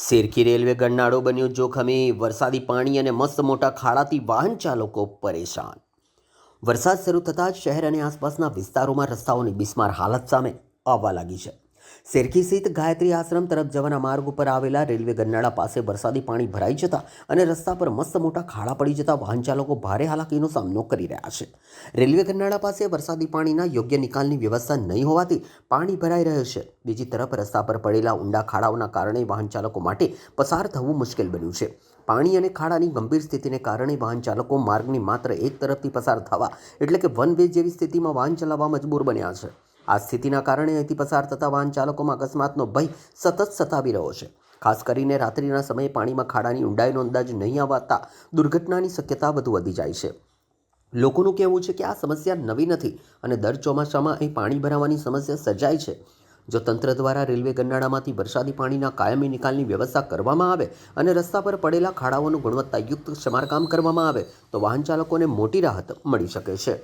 Sherkhi railway ગરનાળો બન્યો જોખમી, વરસાદી પાણી અને મસ્ત મોટા ખાડાથી વાહન ચાલકો પરેશાન। વરસાદ શરૂ થતાં જ શહેર અને આસપાસના વિસ્તારોમાં રસ્તાઓની બિસ્માર હાલત સામે આવવા લાગી છે। શેરખી સ્થિત ગાયત્રી આશ્રમ તરફ જવાના માર્ગ ઉપર આવેલા રેલવે ગરનાળા પાસે વરસાદી પાણી ભરાઈ જતા અને રસ્તા પર મસ્ત મોટા ખાડા પડી જતા વાહન ચાલકો ભારે હાલાકીનો સામનો કરી રહ્યા છે। રેલવે ગરનાળા પાસે વરસાદી પાણીના યોગ્ય નિકાલની વ્યવસ્થા નહીં હોવાથી પાણી ભરાઈ રહ્યું છે। બીજી તરફ રસ્તા પર પડેલા ઊંડા ખાડાઓના કારણે વાહન ચાલકો માટે પસાર થવું મુશ્કેલ બન્યું છે। પાણી અને ખાડાની ગંભીર સ્થિતિને કારણે વાહન ચાલકો માર્ગની માત્ર એક તરફથી પસાર થવા એટલે કે વન વે જેવી સ્થિતિમાં વાહન ચલાવવા મજબૂર બન્યા છે। આ સ્થિતિના કારણે અહીંથી પસાર થતા વાહન ચાલકોમાં અકસ્માતનો ભય સતત સતાવી રહ્યો છે। ખાસ કરીને રાત્રિના સમયે પાણીમાં ખાડાની ઊંડાઈનો અંદાજ નહીં આવતા દુર્ઘટનાની શક્યતા વધુ વધી જાય છે। લોકોનું કહેવું છે કે આ સમસ્યા નવી નથી અને દર ચોમાસામાં અહીં પાણી ભરાવાની સમસ્યા સર્જાય છે। જો તંત્ર દ્વારા રેલવે ગરનાળામાંથી વરસાદી પાણીના કાયમી નિકાલની વ્યવસ્થા કરવામાં આવે અને રસ્તા પર પડેલા ખાડાઓનું ગુણવત્તાયુક્ત સમારકામ કરવામાં આવે તો વાહન ચાલકોને મોટી રાહત મળી શકે છે।